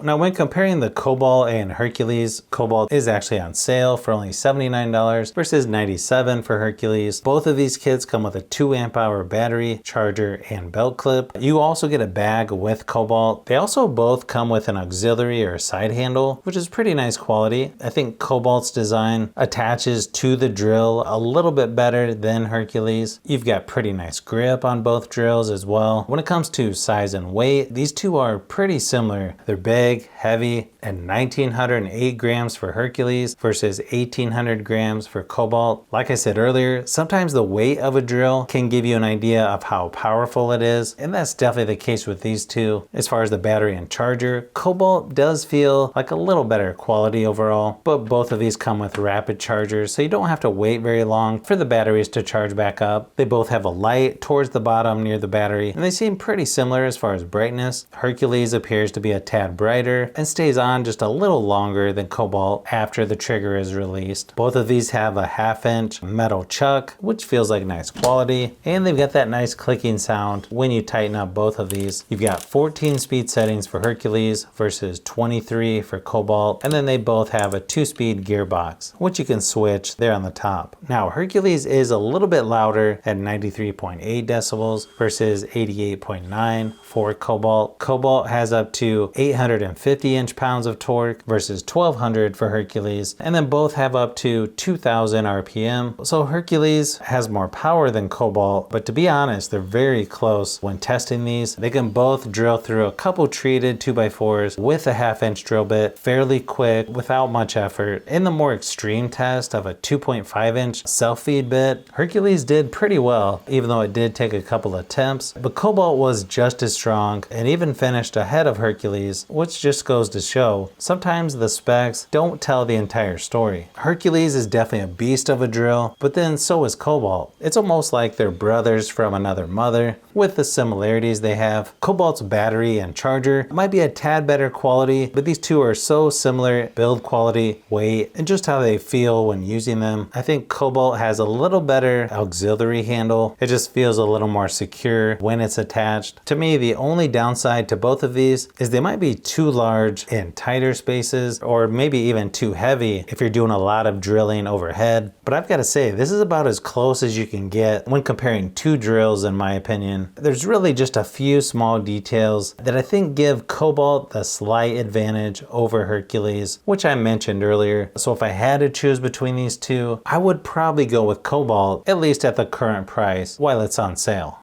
Now, when comparing the Kobal and Hercules, Kobalt is actually on sale for only $79 versus $97 for Hercules. Both of these kits come with a 2 amp hour battery, charger, and belt clip. You also get a bag with Kobalt. They also both come with an auxiliary or side handle, which is pretty nice quality. I think Kobalt's design attaches to the drill a little bit better than Hercules. You've got pretty nice grip on both drills as well. When it comes to size and weight, these two are pretty similar. They're big, heavy, and 1908 grams for Hercules versus 1800 grams for Kobalt. Like I said earlier, sometimes the weight of a drill can give you an idea of how powerful it is, and that's definitely the case with these two. As far as the battery and charger, Kobalt does feel like a little better quality overall, but both of these come with rapid chargers, so you don't have to wait very long for the batteries to charge back up. They both have a light towards the bottom near the battery, and they seem pretty similar as far as brightness. Hercules appears to be a tad brighter and stays on just a little longer than Kobalt after the trigger is released. Both of these have a 1/2 inch metal chuck, which feels like nice quality, and they've got that nice clicking sound when you tighten up both of these. You've got 14 speed settings for Hercules versus 23 for Kobalt, and then they both have a 2-speed gearbox, which you can switch there on the top. Now, Hercules is a little bit louder at 93.8 decibels versus 88.9 for Kobalt. Kobalt has up to 850 inch-pounds of torque versus 1200 for Hercules, and then both have up to 2000 RPM. So Hercules has more power than Kobalt, but to be honest, they're very close when testing these. They can both drill through a couple treated 2x4s with a 1/2 inch drill bit fairly quick without much effort. In the more extreme test of a 2.5 inch self-feed bit, Hercules did pretty well, even though it did take a couple attempts, but Kobalt was just as strong and even finished ahead of Hercules, which just goes to show sometimes the specs don't tell the entire story. Hercules is definitely a beast of a drill, but then so is Kobalt. It's almost like they're brothers from another mother with the similarities they have. Kobalt's battery and charger might be a tad better quality, but these two are so similar: build quality, weight, and just how they feel when using them. I think Kobalt has a little better auxiliary handle. It just feels a little more secure when it's attached. To me, the only downside to both of these is they might be too large in tighter spaces, or maybe even too heavy if you're doing a lot of drilling overhead. But I've got to say, this is about as close as you can get when comparing two drills, in my opinion. There's really just a few small details that I think give Kobalt the slight advantage over Hercules, which I mentioned earlier. So if I had to choose between these two, I would probably go with Kobalt, at least at the current price while it's on sale.